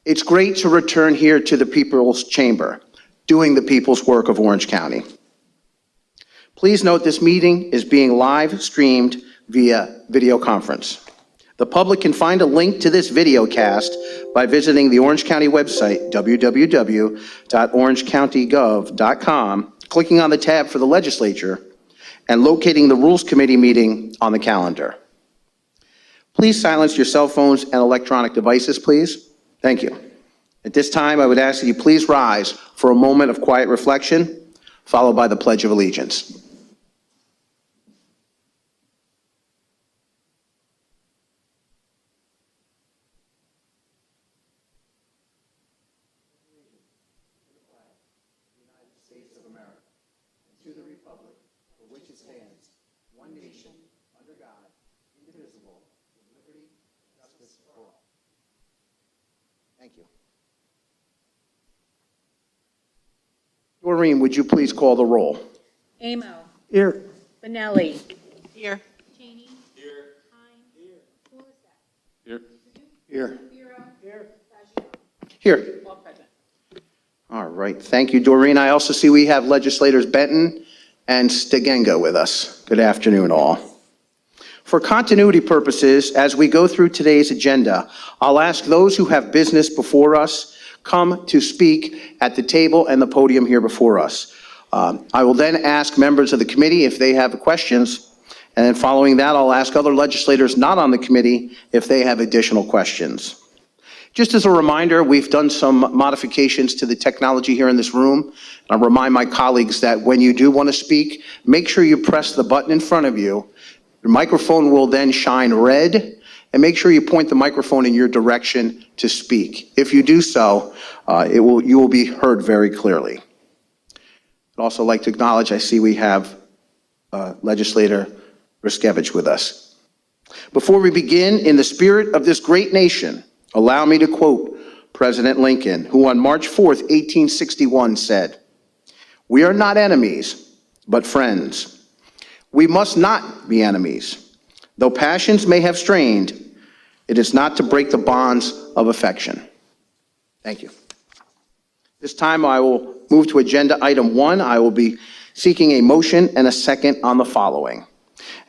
It's great to return here to the People's Chamber, doing the people's work of Orange County. Please note this meeting is being live streamed via video conference. The public can find a link to this video cast by visiting the Orange County website, www.orangecountygov.com, clicking on the tab for the legislature, and locating the Rules Committee meeting on the calendar. Please silence your cell phones and electronic devices, please. Thank you. At this time, I would ask that you please rise for a moment of quiet reflection, followed by the Pledge of Allegiance. Thank you. Doreen, would you please call the roll? Amo. Here. Benelli. Here. Cheney. Here. Hine. Here. Kulisek. Here. Here. Bureau. Here. Fagiano. Here. All present. All right. Thank you, Doreen. I also see we have legislators Benton and Stegenga with us. Good afternoon, all. For continuity purposes, as we go through today's agenda, I'll ask those who have business before us come to speak at the table and the podium here before us. I will then ask members of the committee if they have questions, and then following that, I'll ask other legislators not on the committee if they have additional questions. Just as a reminder, we've done some modifications to the technology here in this room. I'll remind my colleagues that when you do want to speak, make sure you press the button in front of you. Your microphone will then shine red, and make sure you point the microphone in your direction to speak. If you do so, you will be heard very clearly. I'd also like to acknowledge, I see we have Legislator Riskevich with us. Before we begin, in the spirit of this great nation, allow me to quote President Lincoln, who on March 4th, 1861 said, "We are not enemies, but friends. We must not be enemies. Though passions may have strained, it is not to break the bonds of affection." Thank you. This time I will move to agenda item 1. I will be seeking a motion and a second on the following.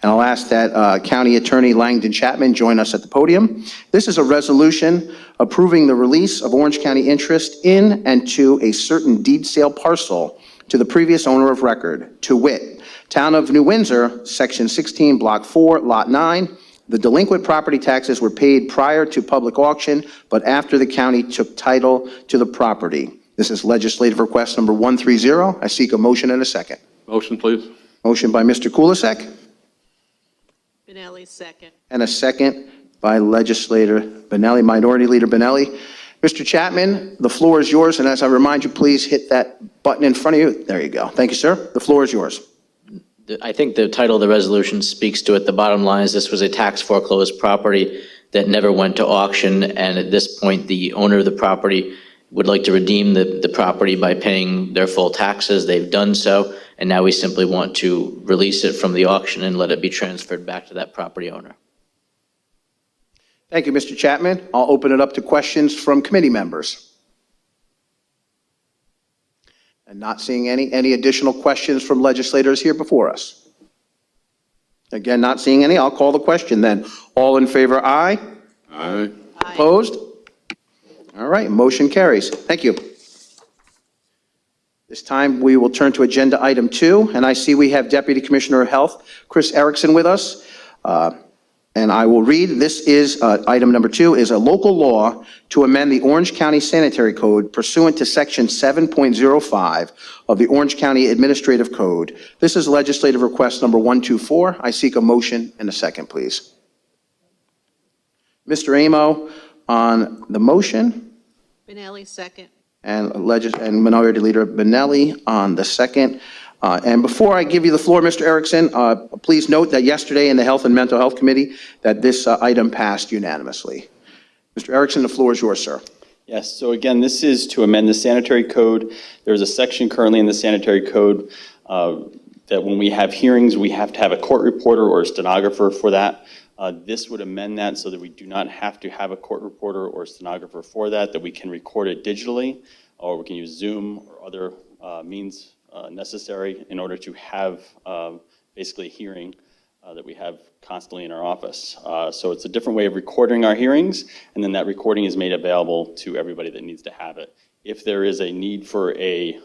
And I'll ask that County Attorney Langdon Chapman join us at the podium. This is a resolution approving the release of Orange County interest in and to a certain deed sale parcel to the previous owner of record, to wit, Town of New Windsor, Section 16, Block 4, Lot 9. The delinquent property taxes were paid prior to public auction, but after the county took title to the property. This is legislative request number 130. I seek a motion and a second. Motion, please. Motion by Mr. Kulisek, Benelli, second. and a second by Legislator Benelli, Minority Leader Benelli. Mr. Chapman, the floor is yours, and as I remind you, please hit that button in front of you. There you go. Thank you, sir. The floor is yours. I think the title of the resolution speaks to it. The bottom line is this was a tax foreclosed property that never went to auction, and at this point, the owner of the property would like to redeem the property by paying their full taxes. They've done so, and now we simply want to release it from the auction and let it be transferred back to that property owner. Thank you, Mr. Chapman. I'll open it up to questions from committee members. And not seeing any additional questions from legislators here before us. Again, not seeing any, I'll call the question then. All in favor, aye? Aye. Opposed? All right, motion carries. Thank you. This time we will turn to agenda item 2, and I see we have Deputy Commissioner of Health, Chris Erickson, with us. And I will read, this is, item number 2, is a local law to amend the Orange County Sanitary Code pursuant to section 7.05 of the Orange County Administrative Code. This is legislative request number 124. I seek a motion and a second, please. Mr. Amo on the motion. Benelli, second. And Minority Leader Benelli on the second. And before I give you the floor, Mr. Erickson, please note that yesterday in the Health and Mental Health Committee that this item passed unanimously. Mr. Erickson, the floor is yours, sir. Yes, so again, this is to amend the sanitary code. There's a section currently in the sanitary code that when we have hearings, we have to have a court reporter or a stenographer for that. This would amend that so that we do not have to have a court reporter or stenographer for that we can record it digitally, or we can use Zoom or other means necessary in order to have basically a hearing that we have constantly in our office. So it's a different way of recording our hearings, and then that recording is made available to everybody that needs to have it. If there is a need for a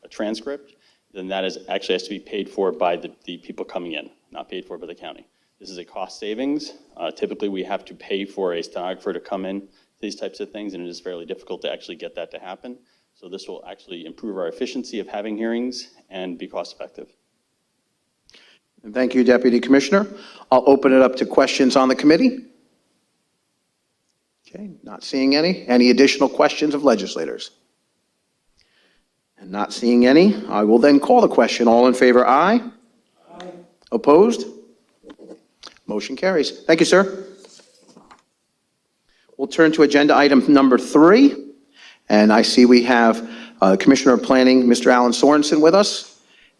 transcript, then that actually has to be paid for by the people coming in, not paid for by the county. This is a cost savings. Typically, we have to pay for a stenographer to come in, these types of things, and it is fairly difficult to actually get that to happen. So this will actually improve our efficiency of having hearings and be cost effective. And thank you, Deputy Commissioner. I'll open it up to questions on the committee. Okay, not seeing any. Any additional questions of legislators? And not seeing any, I will then call the question. All in favor, aye? Aye. Opposed? Motion carries. Thank you, sir. We'll turn to agenda item number 3. And I see we have Commissioner of Planning, Mr. Alan Sorensen, with us.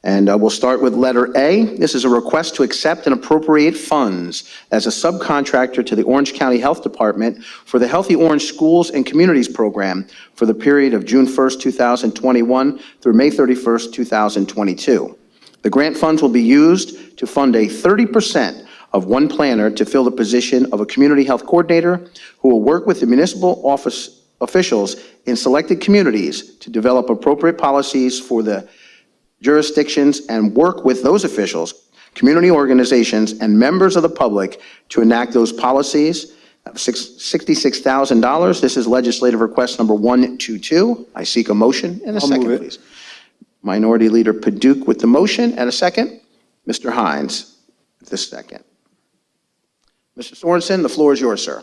And we'll start with letter A. This is a request to accept and appropriate funds as a subcontractor to the Orange County Health Department for the Healthy Orange Schools and Communities Program for the period of June 1st, 2021 through May 31st, 2022. The grant funds will be used to fund a 30% of one planner to fill the position of a community health coordinator who will work with the municipal office officials in selected communities to develop appropriate policies for the jurisdictions and work with those officials, community organizations, and members of the public to enact those policies. $66,000. This is legislative request number 122. I seek a motion and a second, please. Minority Leader Paduk with the motion and a second. Mr. Hines with the second. Mr. Sorensen, the floor is yours, sir.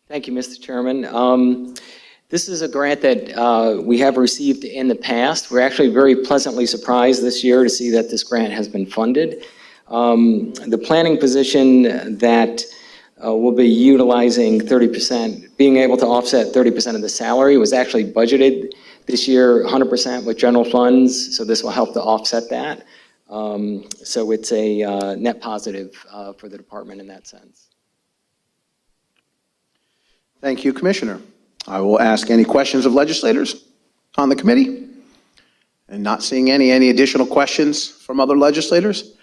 Thank you, Mr. Chairman. This is a grant that we have received in the past. We're actually very pleasantly surprised this year to see that this grant has been funded. The planning position that will be utilizing 30%, being able to offset 30% of the salary, was actually budgeted this year 100% with general funds, so this will help to offset that. So it's a net positive for the department in that sense. Thank you, Commissioner. I will ask any questions of legislators on the committee. And not seeing any additional questions from other legislators?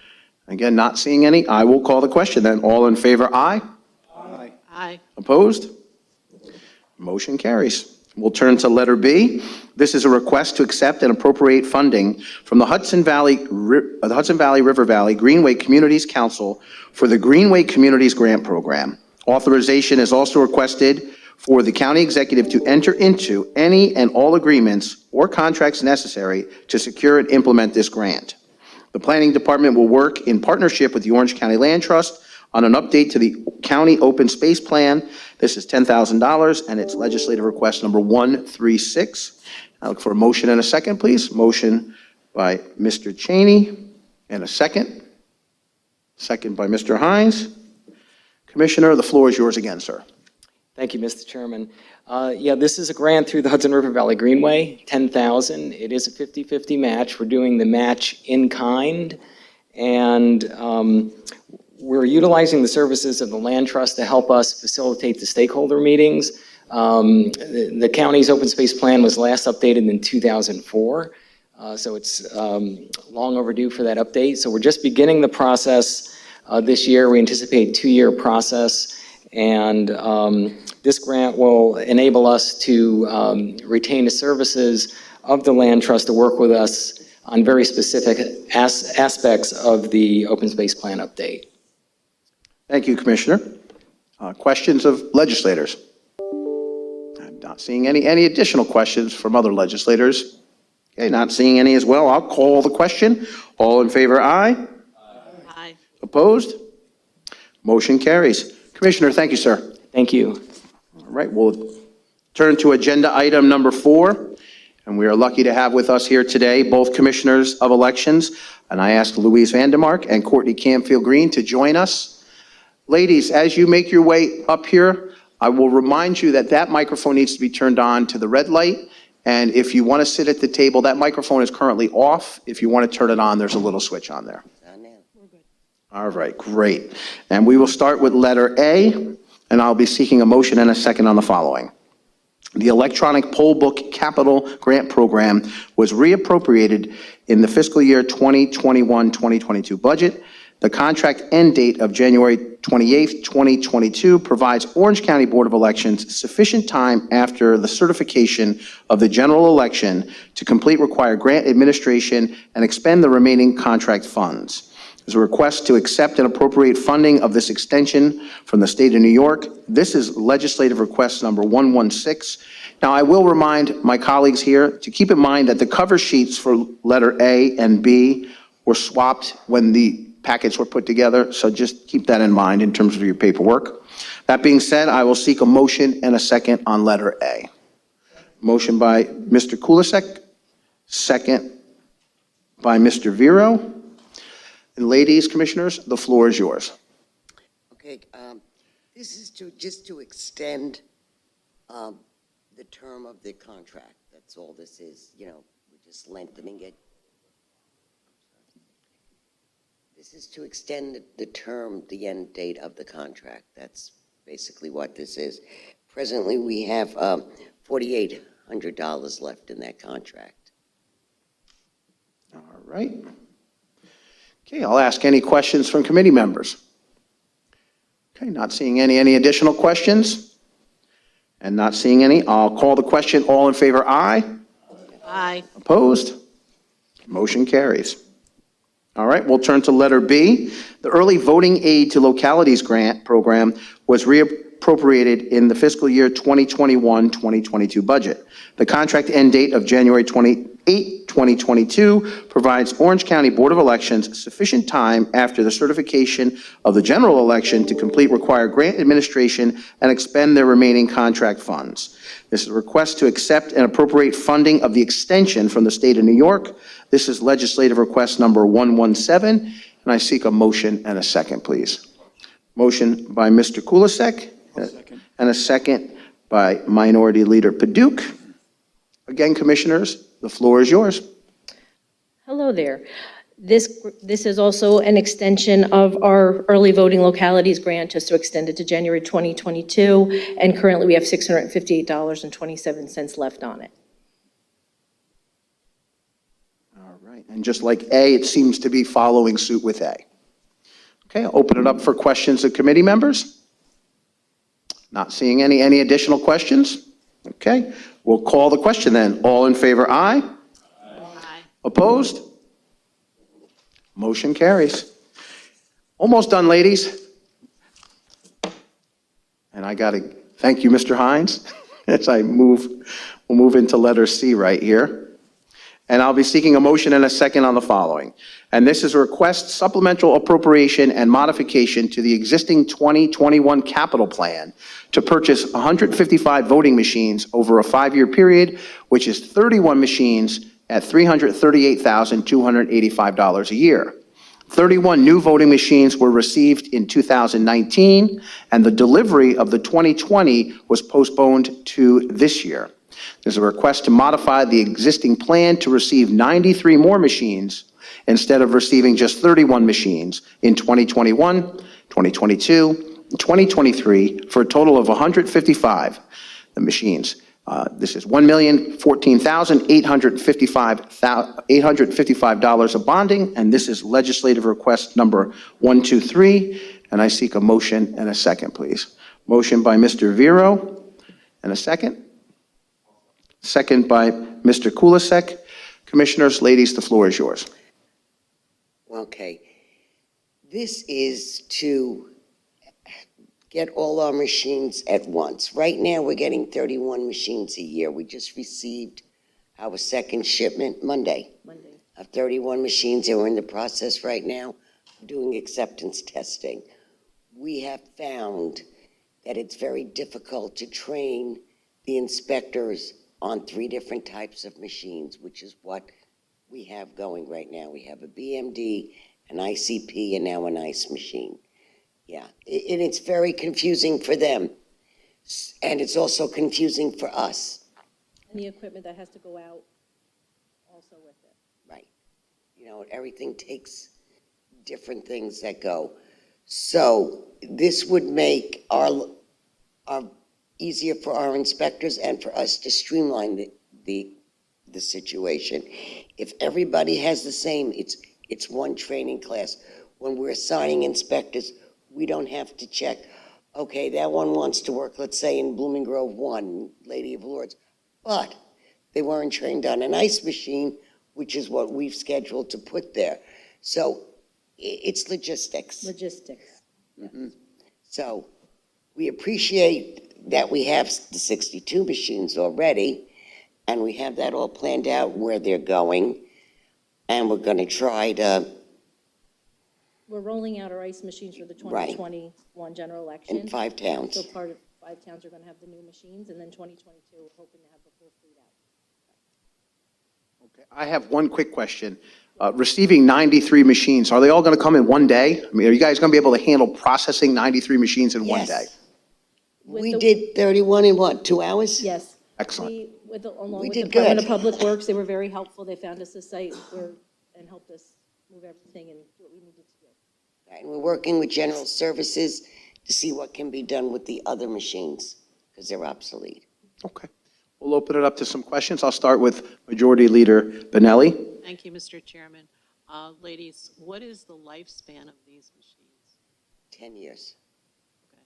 Again, not seeing any, I will call the question then. All in favor, aye? Aye. Aye. Opposed? Motion carries. We'll turn to letter B. This is a request to accept and appropriate funding from the Hudson Valley River Valley Greenway Communities Council for the Greenway Communities Grant Program. Authorization is also requested for the county executive to enter into any and all agreements or contracts necessary to secure and implement this grant. The planning department will work in partnership with the Orange County Land Trust on an update to the county open space plan. This is $10,000 and it's legislative request number 136. I look for a motion and a second, please. Motion by Mr. Cheney and a second. Second by Mr. Hines. Commissioner, the floor is yours again, sir. Thank you, Mr. Chairman. Yeah, this is a grant through the Hudson River Valley Greenway, $10,000. It is a 50-50 match. We're doing the match in kind, and we're utilizing the services of the Land Trust to help us facilitate the stakeholder meetings. The county's open space plan was last updated in 2004, so it's long overdue for that update. So we're just beginning the process this year. We anticipate a 2-year process. And this grant will enable us to retain the services of the Land Trust to work with us on very specific aspects of the open space plan update. Thank you, Commissioner. Questions of legislators? I'm not seeing any. Any additional questions from other legislators? Okay, not seeing any as well. I'll call the question. All in favor, aye? Aye. Opposed? Motion carries. Commissioner, thank you, sir. Thank you. All right, we'll turn to agenda item number 4. And we are lucky to have with us here today both commissioners of elections. And I ask Louise Vandermark and Courtney Camfield Green to join us. Ladies, as you make your way up here, I will remind you that that microphone needs to be turned on to the red light. And if you want to sit at the table, that microphone is currently off. If you want to turn it on, there's a little switch on there. All right, great. And we will start with letter A, and I'll be seeking a motion and a second on the following. The electronic poll book capital grant program was reappropriated in the fiscal year 2021-2022 budget. The contract end date of January 28th, 2022 provides Orange County Board of Elections sufficient time after the certification of the general election to complete required grant administration and expend the remaining contract funds. There's a request to accept and appropriate funding of this extension from the state of New York. This is legislative request number 116. Now, I will remind my colleagues here to keep in mind that the cover sheets for letter A and B were swapped when the packets were put together, so just keep that in mind in terms of your paperwork. That being said, I will seek a motion and a second on letter A. Motion by Mr. Kulisek, second by Mr. Vero. And ladies, commissioners, the floor is yours. Okay, this is just to extend the term of the contract. That's all this is, we're just lengthening it. This is to extend the term, the end date of the contract. That's basically what this is. Presently, we have $4,800 left in that contract. All right. Okay, I'll ask any questions from committee members. Okay, not seeing any additional questions? And not seeing any, I'll call the question. All in favor, aye. Aye. Opposed? Motion carries. All right, we'll turn to letter B. The Early Voting Aid to Localities Grant Program was reappropriated in the fiscal year 2021-2022 budget. The contract end date of January 28, 2022 provides Orange County Board of Elections sufficient time after the certification of the general election to complete required grant administration and expend their remaining contract funds. This is a request to accept and appropriate funding of the extension from the state of New York. This is legislative request number 117, and I seek a motion and a second, please. Motion by Mr. Kulisek, and a second by Minority Leader Paduk. Again, commissioners, the floor is yours. Hello there. This is also an extension of our early voting localities grant, just to extend it to January 2022, and currently we have $658.27 left on it. All right, and just like A, it seems to be following suit with A. Okay, I'll open it up for questions of committee members. Not seeing any additional questions? Okay, we'll call the question then. All in favor, aye. Aye. Opposed? Motion carries. Almost done, ladies. And I got to thank you, Mr. Hines, as we'll move into letter C right here. And I'll be seeking a motion and a second on the following. And this is a request supplemental appropriation and modification to the existing 2021 capital plan to purchase 155 voting machines over a 5-year period, which is 31 machines at $338,285 a year. 31 new voting machines were received in 2019, and the delivery of the 2020 was postponed to this year. There's a request to modify the existing plan to receive 93 more machines instead of receiving just 31 machines in 2021, 2022, and 2023 for a total of 155 machines. This is $1,014,855 of bonding, and this is legislative request number 123, and I seek a motion and a second, please. Motion by Mr. Vero, and a second. Second by Mr. Kulisek. Commissioners, ladies, the floor is yours. Okay, this is to get all our machines at once. Right now, we're getting 31 machines a year. We just received our second shipment Monday of 31 machines, and we're in the process right now of doing acceptance testing. We have found that it's very difficult to train the inspectors on 3 different types of machines, which is what we have going right now. We have a BMD, an ICP, and now an ICE machine. Yeah, and it's very confusing for them, and it's also confusing for us. And the equipment that has to go out also with it. Right. Everything takes different things that go. So this would make our easier for our inspectors and for us to streamline the situation. If everybody has the same, it's one training class. When we're assigning inspectors, we don't have to check, okay, that one wants to work, let's say in Blooming Grove 1, Lady of Lords, but they weren't trained on an ice machine, which is what we've scheduled to put there. So it's logistics. Logistics. So we appreciate that we have the 62 machines already, and we have that all planned out where they're going, and we're going to try to, We're rolling out our ice machines for the Right. 2021 general election. in 5 towns. So part of 5 towns are going to have the new machines, and then 2022, we're hoping to have the full fleet out. Okay, I have one quick question. Receiving 93 machines, are they all going to come in one day? I mean, are you guys going to be able to handle processing 93 machines in one Yes. day? With We the- did 31 in what, 2 hours? Yes. Excellent. Along We with did Department of good. Public Works, they were very helpful. They found us a site and helped us move everything and do what we needed to do. And we're working with General Services to see what can be done with the other machines, because they're obsolete. Okay. We'll open it up to some questions. I'll start with Majority Leader Benelli. Thank you, Mr. Chairman. Ladies, what is the lifespan of these machines? 10 years. Okay.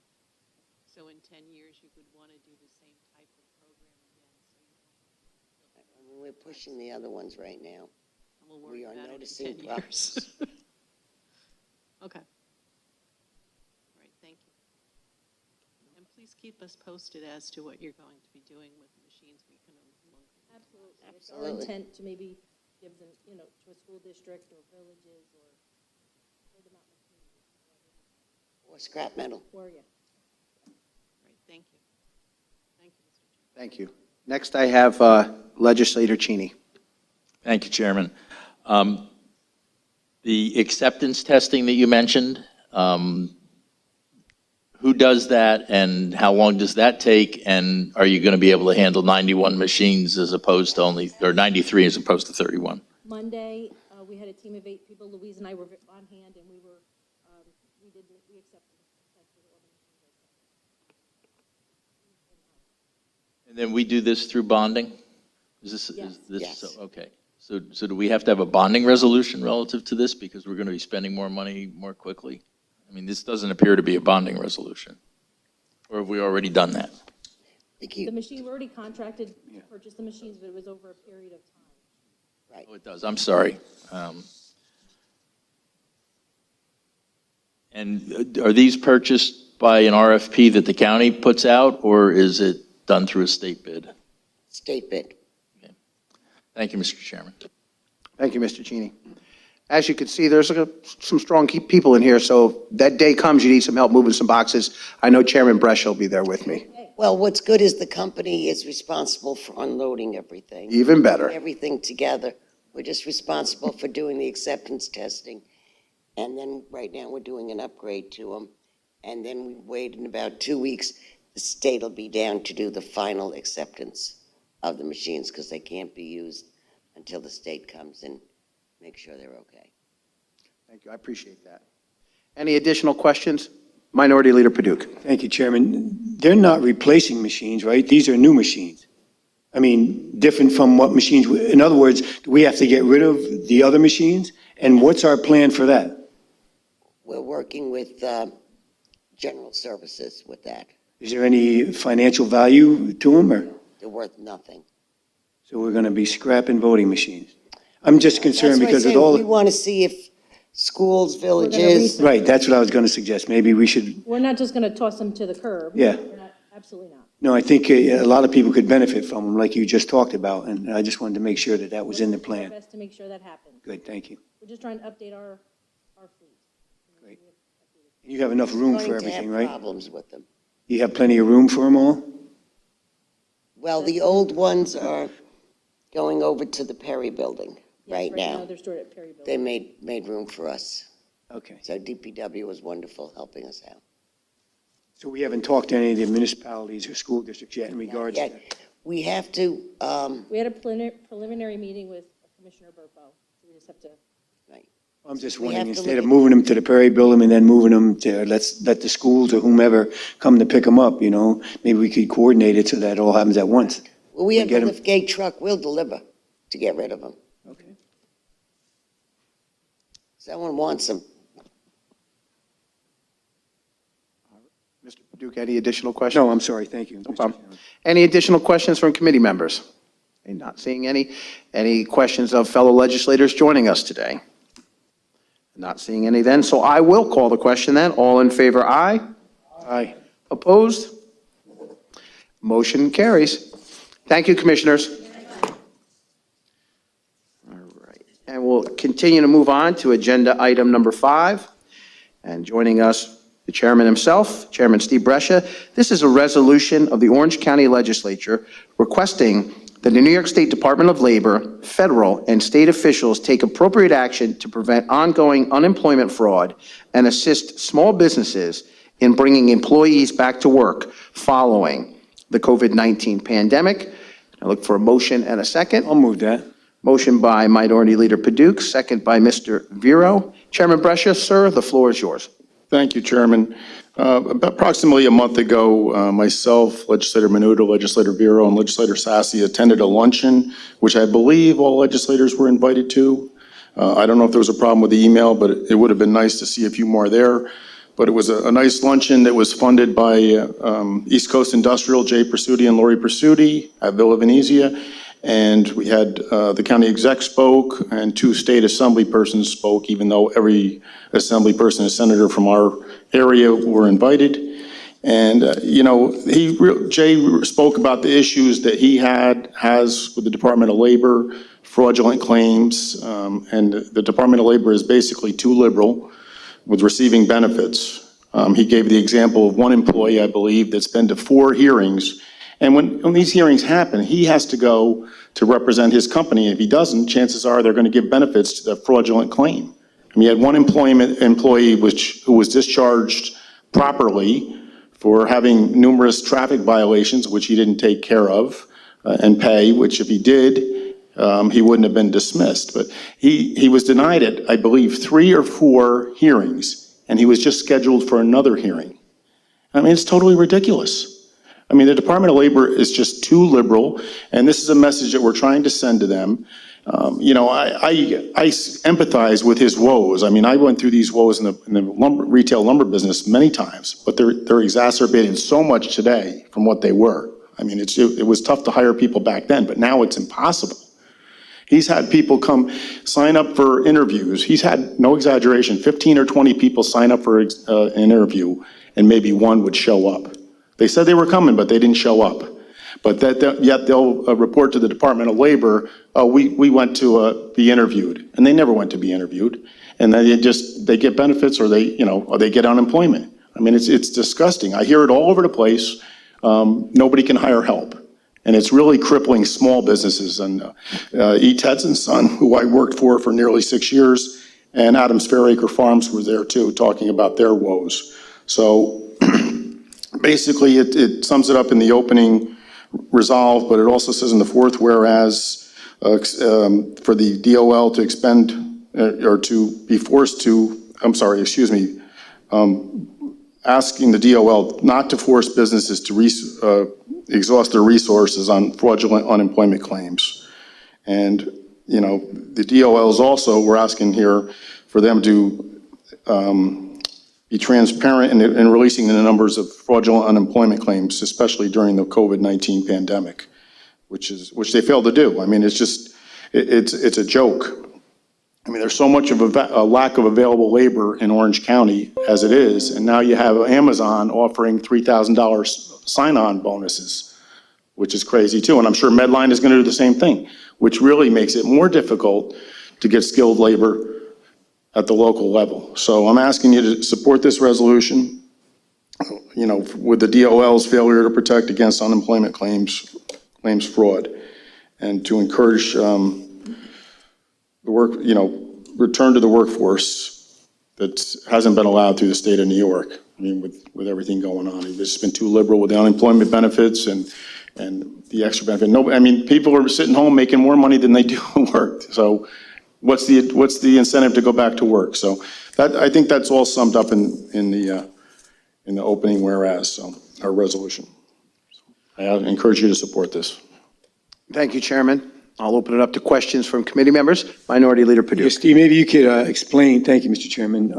So in 10 years, you would want to do the same type of program again, so you don't. I mean, we're pushing the other ones right now. We'll worry We are about it in noticing 10 years. Okay. All right, thank you. And please keep us posted as to what you're going to be doing with the machines we can no longer use. Absolutely. It's our Absolutely. intent to maybe give them, to a school district or villages or hold them out in the community. Or scrap metal. Or, yeah. All right, thank you. Thank you, Mr. Chairman. Thank you. Next, I have Legislator Cheney. Thank you, Chairman. The acceptance testing that you mentioned, who does that and how long does that take? And are you going to be able to handle 91 machines as opposed to or 93 as opposed to 31? Monday, we had a team of 8 people. Louise and I were on hand, and we accepted all the machines. And then we do this through bonding? Yes. Yes. Okay. So do we have to have a bonding resolution relative to this because we're going to be spending more money more quickly? I mean, this doesn't appear to be a bonding resolution. Or have we already done that? The machine, we already contracted to purchase the machines, but it was over a period of time. Oh, it does. I'm sorry. And are these purchased by an RFP that the county puts out, or is it done through a state bid? State bid. Thank you, Mr. Chairman. Thank you, Mr. Cheney. As you can see, there's some strong people in here, so if that day comes, you need some help moving some boxes. I know Chairman Bresch will be there with me. Well, what's good is the company is responsible for unloading everything. Even better. Everything together. We're just responsible for doing the acceptance testing. And then right now, we're doing an upgrade to them. And then we wait in about 2 weeks, the state will be down to do the final acceptance of the machines because they can't be used until the state comes and makes sure they're okay. Thank you, I appreciate that. Any additional questions? Minority Leader Paduk. Thank you, Chairman. They're not replacing machines, right? These are new machines. I mean, different from what machines, in other words, do we have to get rid of the other machines? And what's our plan for that? We're working with General Services with that. Is there any financial value to them, or? They're worth nothing. So we're going to be scrapping voting machines? I'm just concerned That's why I because say of all, we want to see if schools, gonna villages, right, that's what I was going to suggest. Maybe we should, We're not just going to toss them to the curb. Yeah. We're not, absolutely not. no, I think a lot of people could benefit from them, like you just talked about, and I just wanted to make sure that that was in the We're doing our plan. best to make sure that happens. Good, thank you. We're just trying to update our fleet. Great. You have enough room going for to have everything, right? problems with them. You have plenty of room for them all? Well, the old ones are going over to the Perry Building Yes, right now. they're stored at Perry They Building. made room for us. Okay. So DPW was wonderful helping us out. So we haven't talked to any of the municipalities or school districts yet in regards to Yet, that? we have to, We had a preliminary meeting with Commissioner Burpo, so we just have to right. I'm just We wondering, have to instead look of at- moving them to the Perry Building and then moving them to, let the schools or whomever come to pick them up, you know? Maybe we could coordinate it so that it all happens at once. Well, we have Get the 'em. liftgate truck, we'll deliver to get rid of them. Okay. Someone wants them. Mr. Duke, any additional questions? No, I'm sorry, thank you. No problem. Any additional questions from committee members? Okay, not seeing any. Any questions of fellow legislators joining us today? Not seeing any then, so I will call the question then. All in favor, aye. Aye. Opposed? Motion carries. Thank you, Commissioners. All right, and we'll continue to move on to agenda item number 5. And joining us, the chairman himself, Chairman Steve Brescia. This is a resolution of the Orange County Legislature requesting that the New York State Department of Labor, federal and state officials take appropriate action to prevent ongoing unemployment fraud and assist small businesses in bringing employees back to work following the COVID-19 pandemic. I look for a motion and a second. I'll move that. Motion by Minority Leader Paduk, second by Mr. Vero. Chairman Brescia, sir, the floor is yours. Thank you, Chairman. Approximately a month ago, myself, Legislator Menudo, Legislator Vero, and Legislator Sassy attended a luncheon, which I believe all legislators were invited to. I don't know if there was a problem with the email, but it would have been nice to see a few more there. But it was a nice luncheon that was funded by East Coast Industrial, Jay Pursuti and Lori Pursuti at Villa Venezia. And we had the county exec spoke and 2 state assembly persons spoke, even though every assembly person and senator from our area were invited. And, Jay spoke about the issues that he has with the Department of Labor, fraudulent claims, and the Department of Labor is basically too liberal with receiving benefits. He gave the example of one employee, I believe, that's been to 4 hearings. And when these hearings happen, he has to go to represent his company. If he doesn't, chances are they're going to give benefits to the fraudulent claim. I mean, he had one employee who was discharged properly for having numerous traffic violations, which he didn't take care of and pay, which if he did, he wouldn't have been dismissed. But he was denied it, I believe, 3 or 4 hearings, and he was just scheduled for another hearing. I mean, it's totally ridiculous. I mean, the Department of Labor is just too liberal, and this is a message that we're trying to send to them. I empathize with his woes. I mean, I went through these woes in the retail lumber business many times, but they're exacerbated so much today from what they were. I mean, it was tough to hire people back then, but now it's impossible. He's had people come sign up for interviews. He's had, no exaggeration, 15 or 20 people sign up for an interview, and maybe one would show up. They said they were coming, but they didn't show up. But yet they'll report to the Department of Labor, we went to be interviewed, and they never went to be interviewed. And then they get benefits or they get unemployment. I mean, it's disgusting. I hear it all over the place. Nobody can hire help. And it's really crippling small businesses. And E. Tedson's son, who I worked for nearly 6 years, and Adams Fairacre Farms were there too, talking about their woes. So basically, it sums it up in the opening resolve, but it also says in the fourth, whereas for the DOL to expend or to be forced to, asking the DOL not to force businesses to exhaust their resources on fraudulent unemployment claims. And, the DOLs also, we're asking here for them to be transparent in releasing the numbers of fraudulent unemployment claims, especially during the COVID-19 pandemic, which they failed to do. I mean, it's a joke. I mean, there's so much of a lack of available labor in Orange County as it is, and now you have Amazon offering $3,000 sign-on bonuses, which is crazy too. And I'm sure Medline is going to do the same thing, which really makes it more difficult to get skilled labor at the local level. So I'm asking you to support this resolution, with the DOL's failure to protect against unemployment claims fraud, and to encourage return to the workforce that hasn't been allowed through the state of New York. I mean, with everything going on, it's just been too liberal with the unemployment benefits and the extra benefit. People are sitting home making more money than they do work. So what's the incentive to go back to work? So that, I think that's all summed up in the opening whereas, so, our resolution. I encourage you to support this. Thank you, Chairman. I'll open it up to questions from committee members. Minority Leader Perdue. Yes, Steve, maybe you could explain, thank you, Mr. Chairman.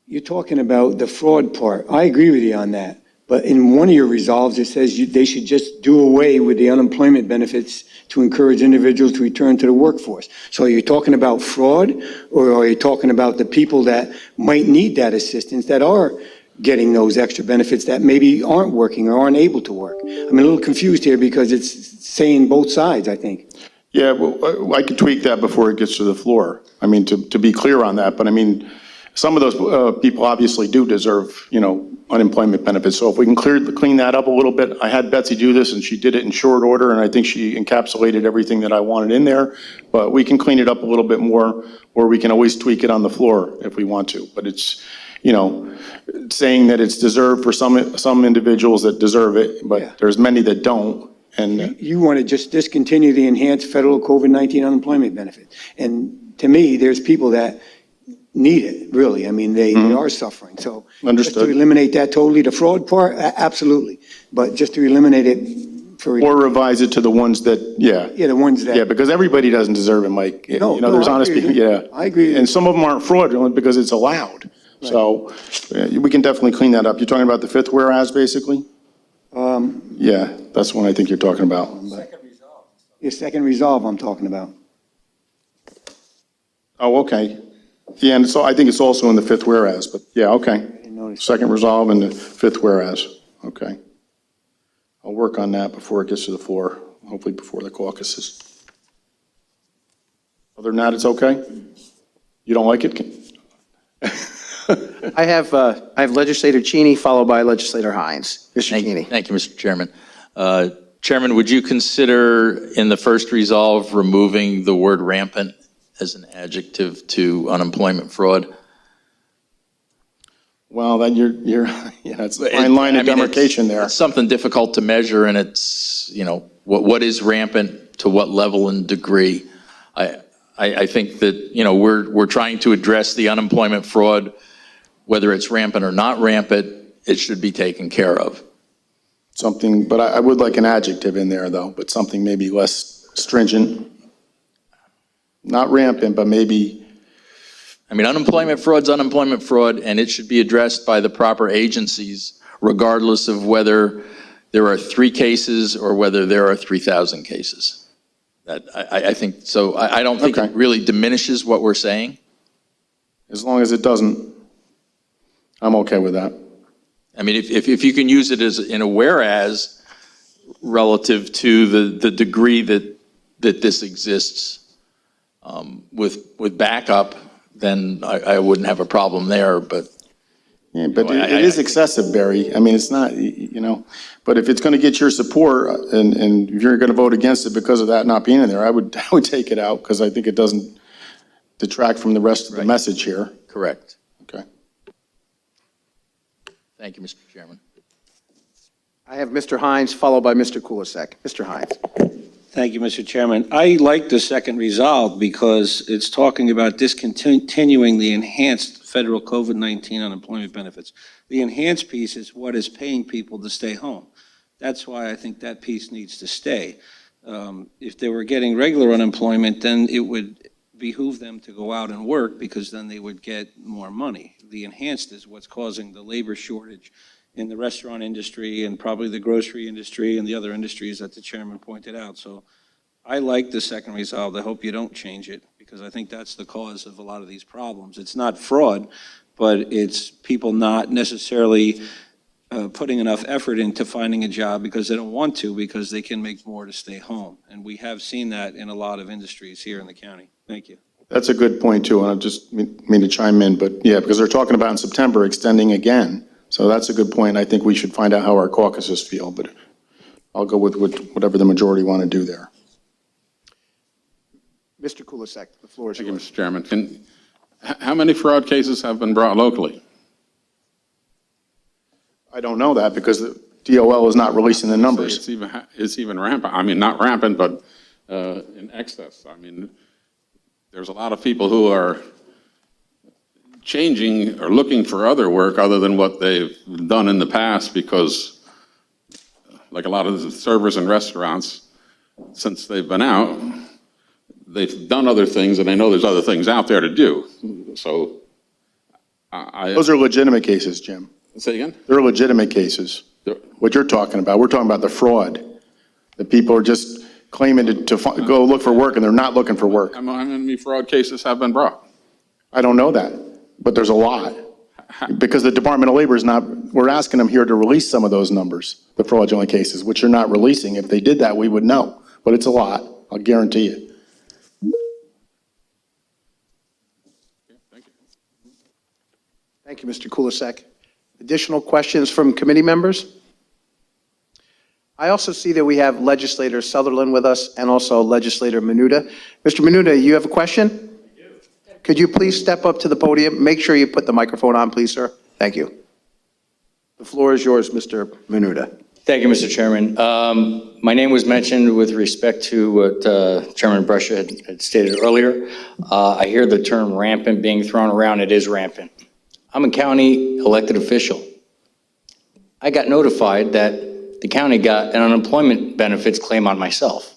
You're talking about the fraud part. I agree with you on that. But in one of your resolves, it says they should just do away with the unemployment benefits to encourage individuals to return to the workforce. So are you talking about fraud, or are you talking about the people that might need that assistance that are getting those extra benefits that maybe aren't working or aren't able to work? I'm a little confused here because it's saying both sides, I think. Yeah, well, I could tweak that before it gets to the floor. I mean, to be clear on that, but I mean, some of those people obviously do deserve, unemployment benefits. So if we can clean that up a little bit, I had Betsy do this and she did it in short order, and I think she encapsulated everything that I wanted in there. But we can clean it up a little bit more, or we can always tweak it on the floor if we want to. But it's, saying that it's deserved for some individuals that deserve it, but Yeah. there's many that don't. And You want to just discontinue the enhanced federal COVID-19 unemployment benefit. And to me, there's people that need it, really. I mean, they are suffering. So just Understood. to eliminate that totally, the fraud part, absolutely. But just to eliminate it for, or revise it to the ones that, yeah. yeah, the ones that. Yeah, because everybody doesn't deserve it, Mike. No, There's I honest agree people, with you. yeah. I agree with And you. some of them aren't fraudulent because it's allowed. So we can definitely clean that up. You're talking about the fifth whereas, basically? Yeah, that's one I think you're talking about. Your second resolve I'm talking about. Oh, okay. Yeah, and so I think it's also in the fifth whereas, but yeah, okay. didn't notice. Second resolve and the fifth whereas, okay. I'll work on that before it gets to the floor, hopefully before the caucuses. Other than that, it's okay? You don't like it? I have Legislator Cheney, followed by Legislator Hines. Mr. Cheney. Thank you, Mr. Chairman. Chairman, would you consider in the first resolve removing the word rampant as an adjective to unemployment fraud? Well, then it's a fine line of demarcation there. It's something difficult to measure, and it's, what is rampant, to what level and degree? I think that, we're trying to address the unemployment fraud, whether it's rampant or not rampant, it should be taken care of. Something, but I would like an adjective in there, though, but something maybe less stringent. Not rampant, but maybe. Unemployment fraud's unemployment fraud, and it should be addressed by the proper agencies, regardless of whether there are 3 cases or whether there are 3,000 cases. I think, so I don't think Okay. it really diminishes what we're saying. As long as it doesn't, I'm okay with that. If you can use it as in a whereas relative to the degree that this exists with backup, then I wouldn't have a problem there, but. Yeah, but it is excessive, Barry. It's not, but if it's going to get your support and if you're going to vote against it because of that not being in there, I would take it out because I think it doesn't detract from the rest of the message here. Correct. Okay. Thank you, Mr. Chairman. I have Mr. Hines, followed by Mr. Kulisek. Mr. Hines. Thank you, Mr. Chairman. I like the second resolve because it's talking about discontinuing the enhanced federal COVID-19 unemployment benefits. The enhanced piece is what is paying people to stay home. That's why I think that piece needs to stay. If they were getting regular unemployment, then it would behoove them to go out and work because then they would get more money. The enhanced is what's causing the labor shortage in the restaurant industry and probably the grocery industry and the other industries that the chairman pointed out. So I like the second resolve. I hope you don't change it because I think that's the cause of a lot of these problems. It's not fraud, but it's people not necessarily putting enough effort into finding a job because they don't want to, because they can make more to stay home. And we have seen that in a lot of industries here in the county. Thank you. That's a good point too, and I just mean to chime in, but yeah, because they're talking about in September extending again. So that's a good point. I think we should find out how our caucuses feel, but I'll go with whatever the majority want to do there. Mr. Kulisek, the floor is Thank you, yours. Mr. Chairman. How many fraud cases have been brought locally? I don't know that because the DOL is not releasing the numbers. It's even rampant. Not rampant, but in excess. there's a lot of people who are changing or looking for other work other than what they've done in the past because, like a lot of the servers in restaurants, since they've been out, they've done other things, and I know there's other things out there to do. So Those are legitimate cases, Jim. say again? They're legitimate cases. What you're talking about, we're talking about the fraud. The people are just claiming to go look for work, and they're not looking for work. How many fraud cases have been brought? I don't know that, but there's a lot. Because the Department of Labor is not, we're asking them here to release some of those numbers, the fraudulent cases, which you're not releasing. If they did that, we would know, but it's a lot, I'll guarantee you. Thank you, Mr. Kulisek. Additional questions from committee members? I also see that we have Legislator Sutherland with us and also Legislator Menuda. Mr. Menuda, you have a question? I do. Could you please step up to the podium? Make sure you put the microphone on, please, sir. Thank you. The floor is yours, Mr. Menuda. Thank you, Mr. Chairman. My name was mentioned with respect to what Chairman Brescia had stated earlier. I hear the term rampant being thrown around. It is rampant. I'm a county elected official. I got notified that the county got an unemployment benefits claim on myself.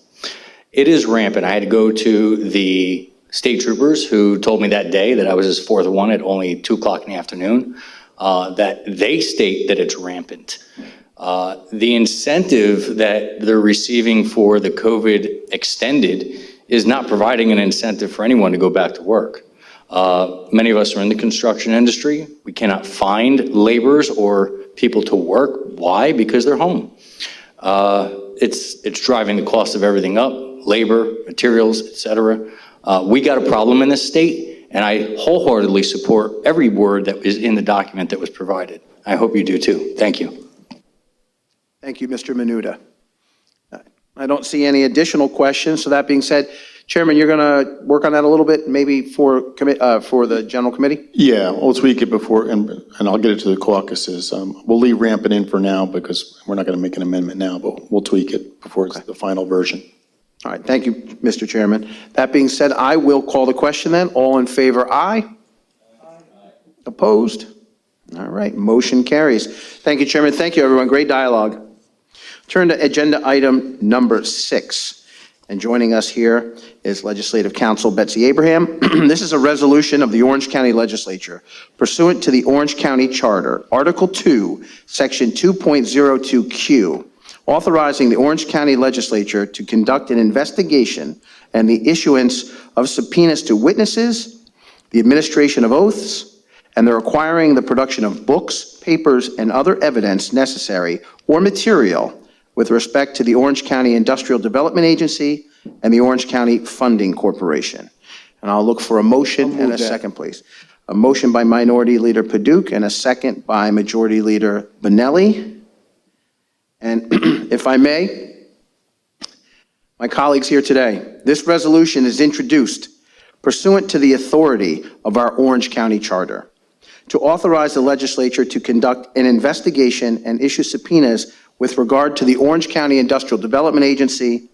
It is rampant. I had to go to the state troopers who told me that day that I was his fourth one at only 2 o'clock in the afternoon, that they state that it's rampant. The incentive that they're receiving for the COVID extended is not providing an incentive for anyone to go back to work. Many of us are in the construction industry. We cannot find laborers or people to work. Why? Because they're home. It's driving the cost of everything up, labor, materials, et cetera. We got a problem in this state, and I wholeheartedly support every word that is in the document that was provided. I hope you do too. Thank you. Thank you, Mr. Menuda. I don't see any additional questions. So that being said, Chairman, you're going to work on that a little bit, maybe for the general committee? Yeah, we'll tweak it before, and I'll get it to the caucuses. We'll leave rampant in for now because we're not going to make an amendment now, but we'll tweak it before it's the final version. All right, thank you, Mr. Chairman. That being said, I will call the question then. All in favor, aye? Opposed? All right, motion carries. Thank you, Chairman. Thank you, everyone. Great dialogue. Turn to agenda item number 6. And joining us here is Legislative Counsel Betsy Abraham. This is a resolution of the Orange County Legislature pursuant to the Orange County Charter, Article 2, Section 2.02Q, authorizing the Orange County Legislature to conduct an investigation and the issuance of subpoenas to witnesses, the administration of oaths, and the requiring the production of books, papers, and other evidence necessary or material with respect to the Orange County Industrial Development Agency and the Orange County Funding Corporation. And I'll look for a motion and a second, please. A motion by Minority Leader Paduk and a second by Majority Leader Bonelli. And if I may, my colleagues here today, this resolution is introduced pursuant to the authority of our Orange County Charter to authorize the legislature to conduct an investigation and issue subpoenas with regard to the Orange County Industrial Development Agency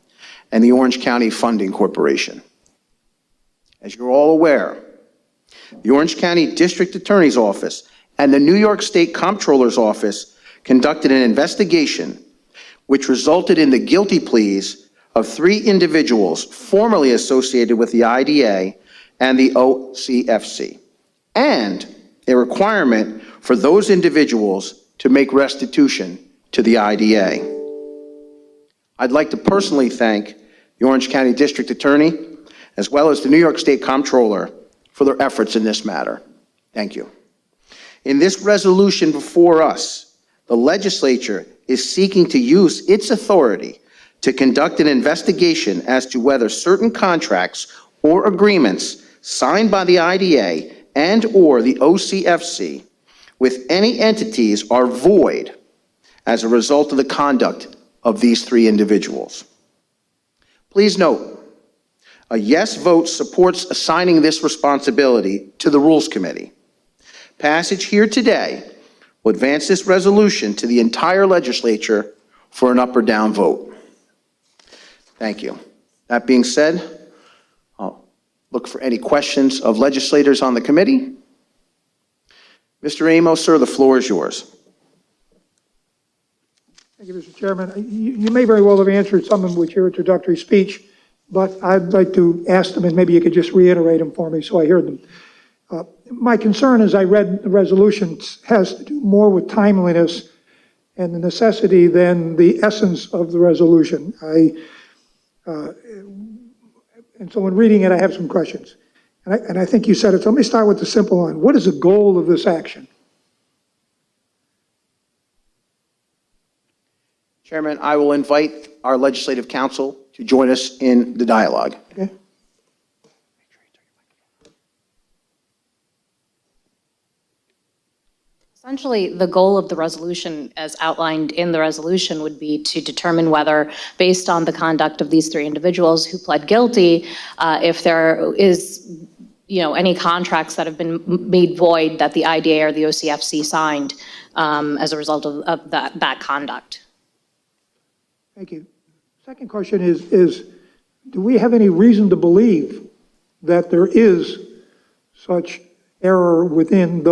and the Orange County Funding Corporation. As you're all aware, the Orange County District Attorney's Office and the New York State Comptroller's Office conducted an investigation which resulted in the guilty pleas of 3 individuals formerly associated with the IDA and the OCFC, and a requirement for those individuals to make restitution to the IDA. I'd like to personally thank the Orange County District Attorney, as well as the New York State Comptroller, for their efforts in this matter. Thank you. In this resolution before us, the legislature is seeking to use its authority to conduct an investigation as to whether certain contracts or agreements signed by the IDA and/or the OCFC with any entities are void as a result of the conduct of these 3 individuals. Please note, a yes vote supports assigning this responsibility to the Rules Committee. Passage here today will advance this resolution to the entire legislature for an up or down vote. Thank you. That being said, I'll look for any questions of legislators on the committee. Mr. Amos, sir, the floor is yours. Thank you, Mr. Chairman. You may very well have answered some of them with your introductory speech, but I'd like to ask them, and maybe you could just reiterate them for me so I hear them. My concern as I read the resolutions has to do more with timeliness and the necessity than the essence of the resolution. And so in reading it, I have some questions. And I think you said it, so let me start with the simple one. What is the goal of this action? Chairman, I will invite our legislative counsel to join us in the dialogue. Okay. Essentially, the goal of the resolution, as outlined in the resolution, would be to determine whether, based on the conduct of these three individuals who pled guilty, if there is, any contracts that have been made void that the IDA or the OCFC signed as a result of that conduct. Thank you. Second question is, do we have any reason to believe that there is such error within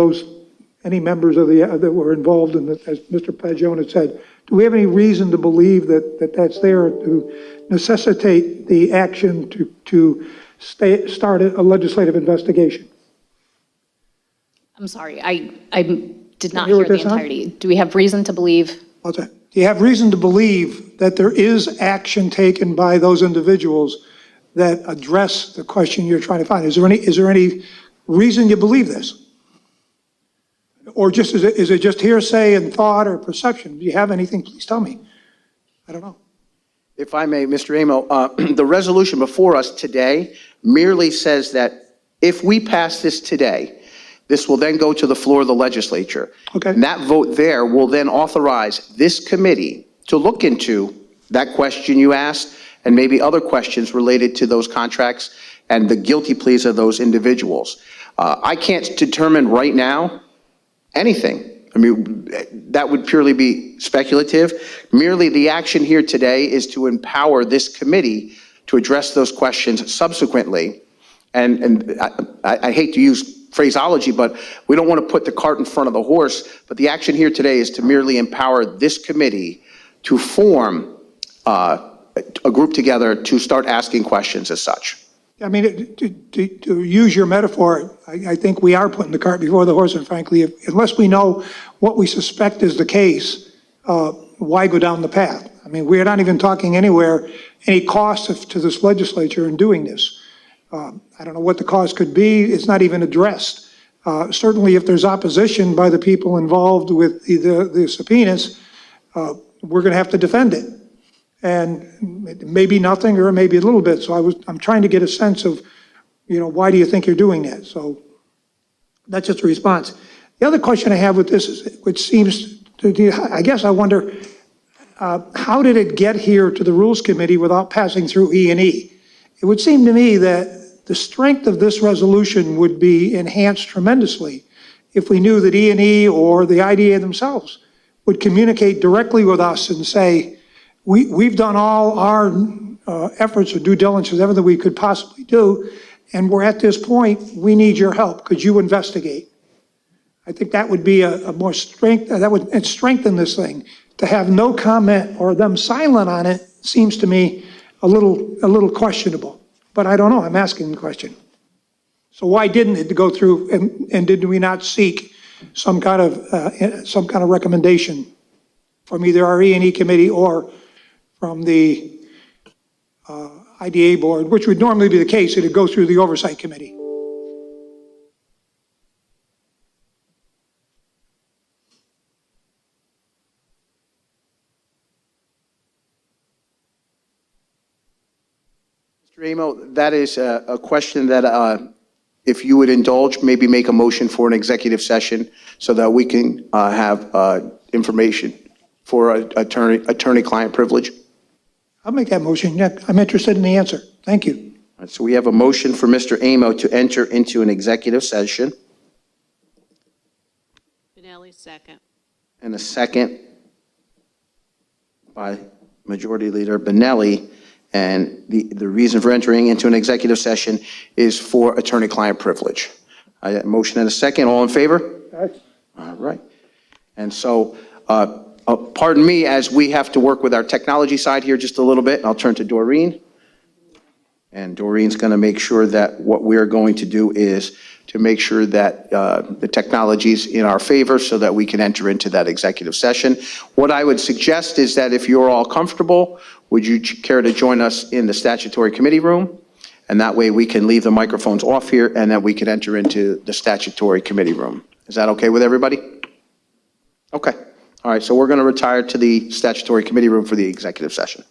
any members of that were involved in as Mr. Pagione had said? Do we have any reason to believe that that's there to necessitate the action to start a legislative investigation? I'm sorry, I did not hear the entirety. Do we have reason to believe? What's that? Do you have reason to believe that there is action taken by those individuals that address the question you're trying to find? Is there any reason you believe this? Or just is it just hearsay and thought or perception? Do you have anything? Please tell me. I don't know. If I may, Mr. Amo, the resolution before us today merely says that if we pass this today, this will then go to the floor of the legislature. Okay. And that vote there will then authorize this committee to look into that question you asked and maybe other questions related to those contracts and the guilty pleas of those individuals. I can't determine right now anything. I mean, that would purely be speculative. Merely the action here today is to empower this committee to address those questions subsequently. And I hate to use phraseology, but we don't want to put the cart in front of the horse. But the action here today is to merely empower this committee to form a group together to start asking questions as such. I mean, to use your metaphor, I think we are putting the cart before the horse, and frankly, unless we know what we suspect is the case, why go down the path? I mean, we're not even talking anywhere, any cost to this legislature in doing this. I don't know what the cost could be. It's not even addressed. Certainly, if there's opposition by the people involved with the subpoenas, we're going to have to defend it. And it may be nothing or maybe a little bit. So I'm trying to get a sense of, why do you think you're doing that? So that's just a response. The other question I have with this is, which seems to, I guess I wonder, how did it get here to the Rules Committee without passing through E&E? It would seem to me that the strength of this resolution would be enhanced tremendously if we knew that E&E or the IDA themselves would communicate directly with us and say, we've done all our efforts of due diligence, everything we could possibly do, and we're at this point, we need your help. Could you investigate? I think that would be a more strength, that would strengthen this thing. To have no comment or them silent on it seems to me a little questionable. But I don't know, I'm asking the question. So why didn't it go through, and did we not seek some kind of recommendation from either our E&E committee or from the IDA board, which would normally be the case, it'd go through the oversight committee? Mr. Amo, that is a question that, if you would indulge, maybe make a motion for an executive session so that we can have information for attorney-client privilege. I'll make that motion. Yeah, I'm interested in the answer. Thank you. All right, so we have a motion for Mr. Amo to enter into an executive session Benelli, second. and a second by Majority Leader Benelli. And the reason for entering into an executive session is for attorney-client privilege. I got a motion and a second. All in favor? All right. And so, pardon me, as we have to work with our technology side here just a little bit, I'll turn to Doreen. And Doreen's going to make sure that what we're going to do is to make sure that the technology's in our favor so that we can enter into that executive session. What I would suggest is that if you're all comfortable, would you care to join us in the statutory committee room? And that way we can leave the microphones off here and then we can enter into the statutory committee room. Is that okay with everybody? Okay. All right, so we're going to retire to the statutory committee room for the executive session.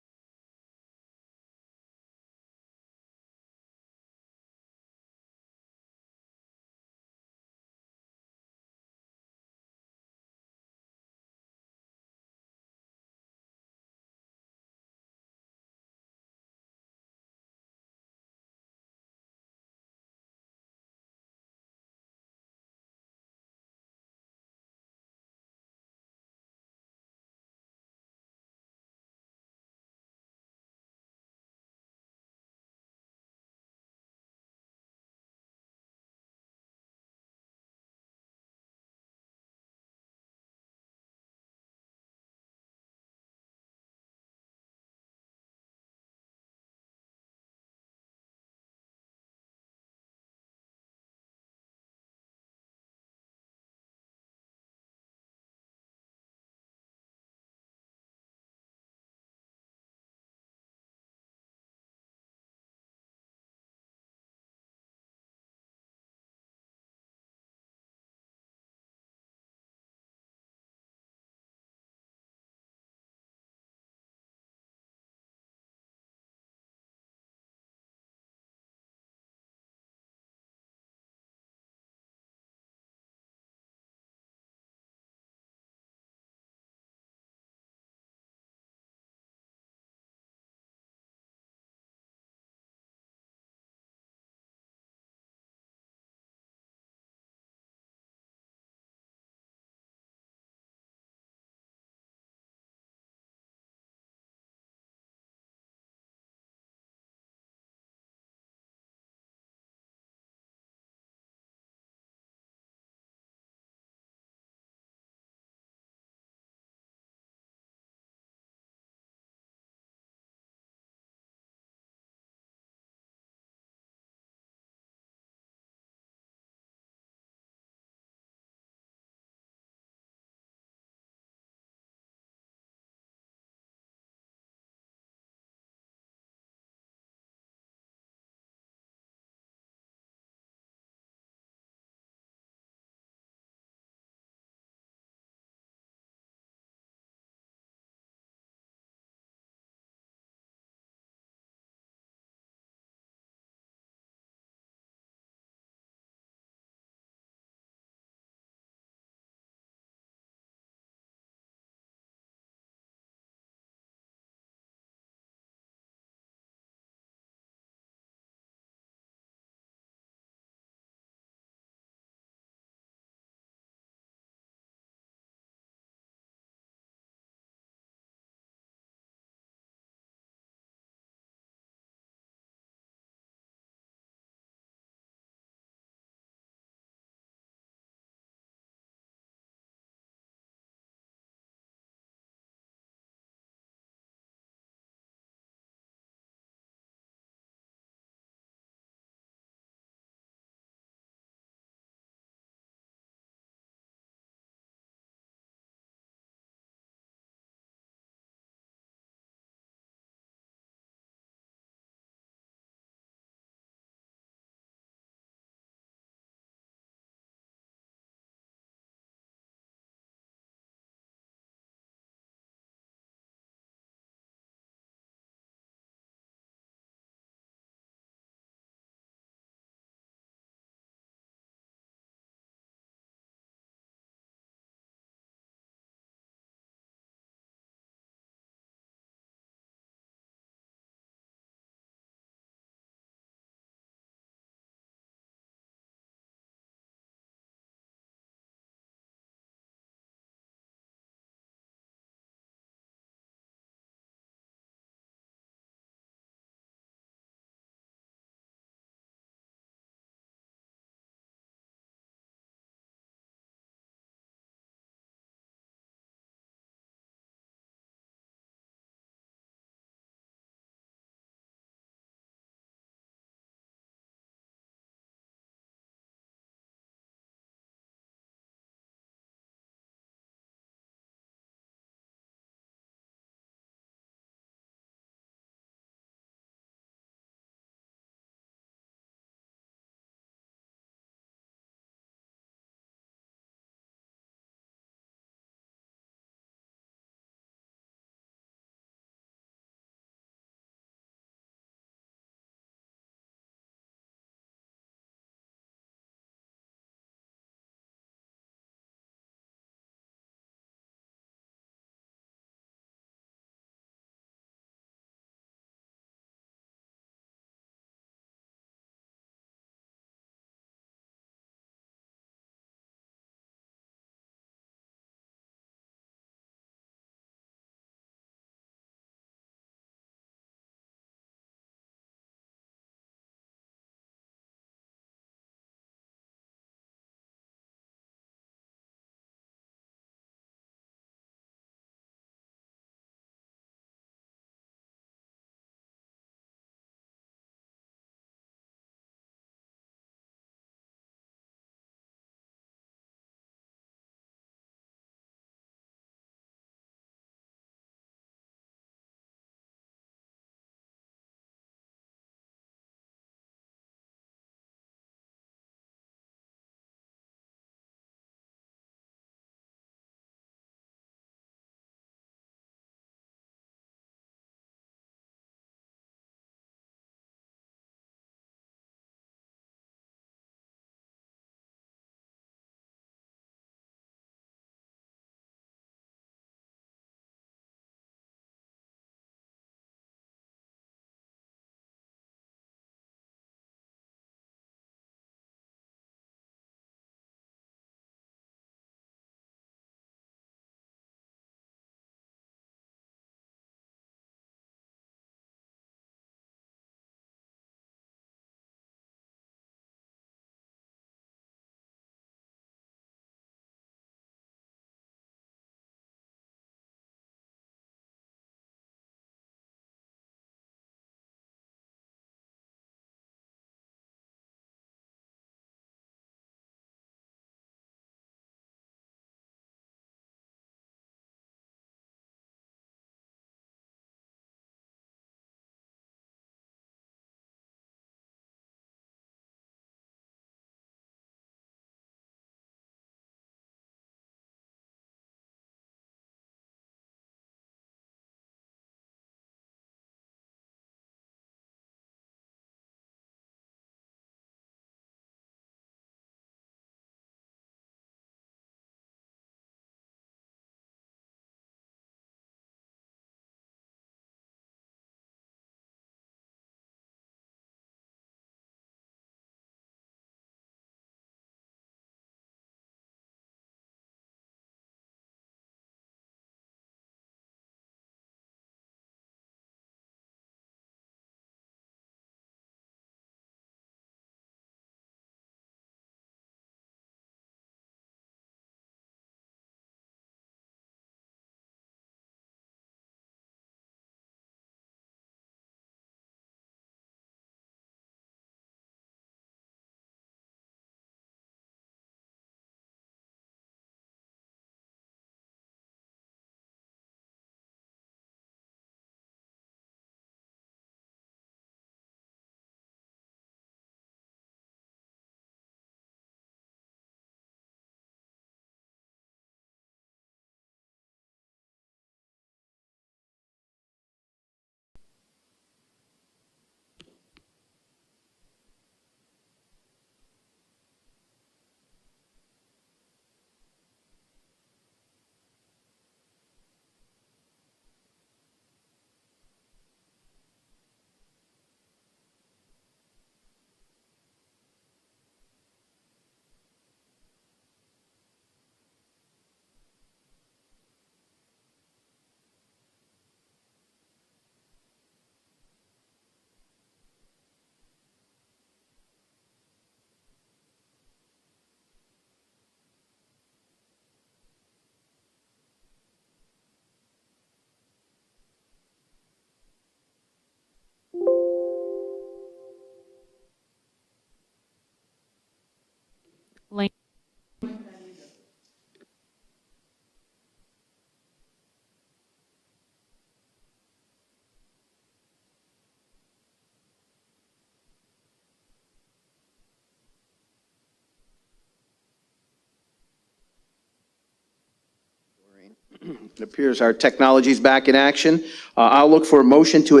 It appears our technology is back in action. I'll look for a motion to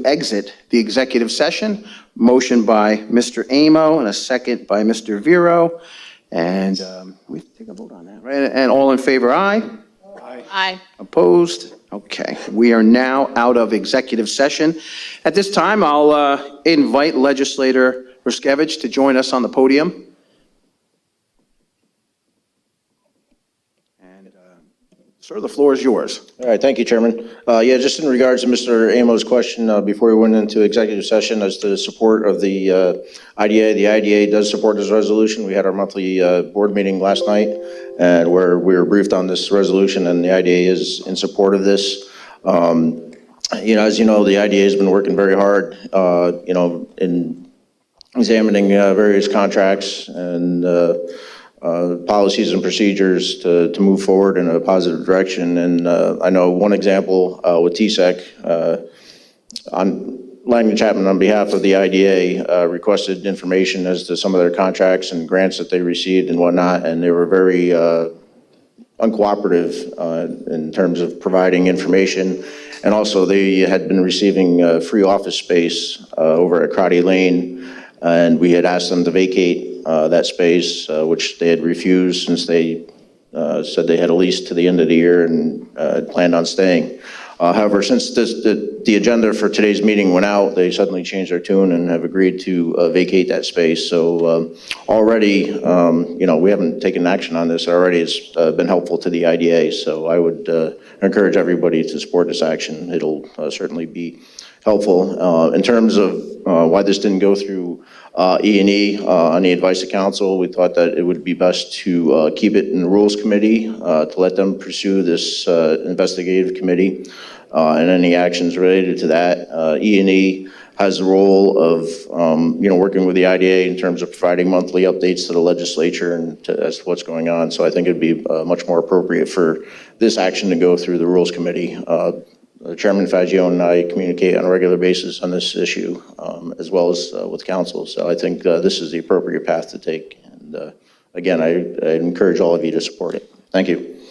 exit the executive session. Motion by Mr. Amo and a second by Mr. Vero. And we have to take a vote on that, right? And all in favor, aye? Aye. Opposed? Okay. We are now out of executive session. At this time, I'll invite Legislator Ruskevich to join us on the podium. Sir, the floor is yours. All right, thank you, Chairman. Yeah, just in regards to Mr. Amo's question before we went into executive session as to support of the IDA. The IDA does support this resolution. We had our monthly board meeting last night, and where we were briefed on this resolution, and the IDA is in support of this. As you know, the IDA has been working very hard, in examining various contracts and policies and procedures to move forward in a positive direction. And I know one example with TSEC, Langdon Chapman on behalf of the IDA requested information as to some of their contracts and grants that they received and whatnot, and they were very uncooperative in terms of providing information. And also they had been receiving free office space over at Crotty Lane, and we had asked them to vacate that space, which they had refused since they said they had a lease to the end of the year and planned on staying. However, since the agenda for today's meeting went out, they suddenly changed their tune and have agreed to vacate that space. So already, we haven't taken action on this. Already it's been helpful to the IDA. So I would encourage everybody to support this action. It'll certainly be helpful. In terms of why this didn't go through E&E on the advice of council, we thought that it would be best to keep it in the Rules Committee to let them pursue this investigative committee and any actions related to that. E&E has the role of working with the IDA in terms of providing monthly updates to the legislature and as to what's going on. So I think it'd be much more appropriate for this action to go through the Rules Committee. Chairman Fagione and I communicate on a regular basis on this issue, as well as with council. So I think this is the appropriate path to take. And again, I encourage all of you to support it. Thank you.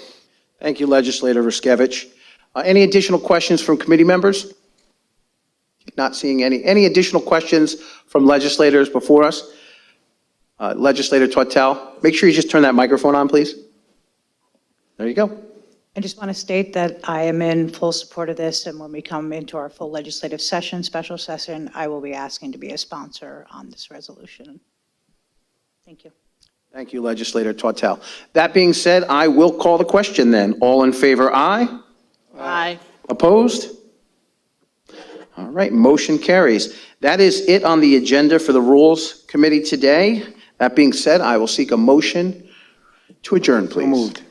Thank you, Legislator Ruskevich. Any additional questions from committee members? Not seeing any. Any additional questions from legislators before us? Legislator Tortel, make sure you just turn that microphone on, please. There you go. I just want to state that I am in full support of this, and when we come into our full legislative session, special session, I will be asking to be a sponsor on this resolution. Thank you. Thank you, Legislator Tortel. That being said, I will call the question then. All in favor, aye? Aye. Opposed? All right, motion carries. That is it on the agenda for the Rules Committee today. That being said, I will seek a motion to adjourn, please. So moved.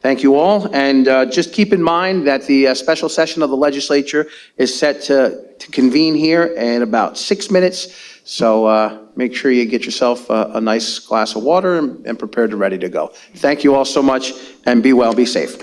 Thank you all, and just keep in mind that the special session of the legislature is set to convene here in about 6 minutes, so make sure you get yourself a nice glass of water and prepared and ready to go. Thank you all so much, and be well, be safe.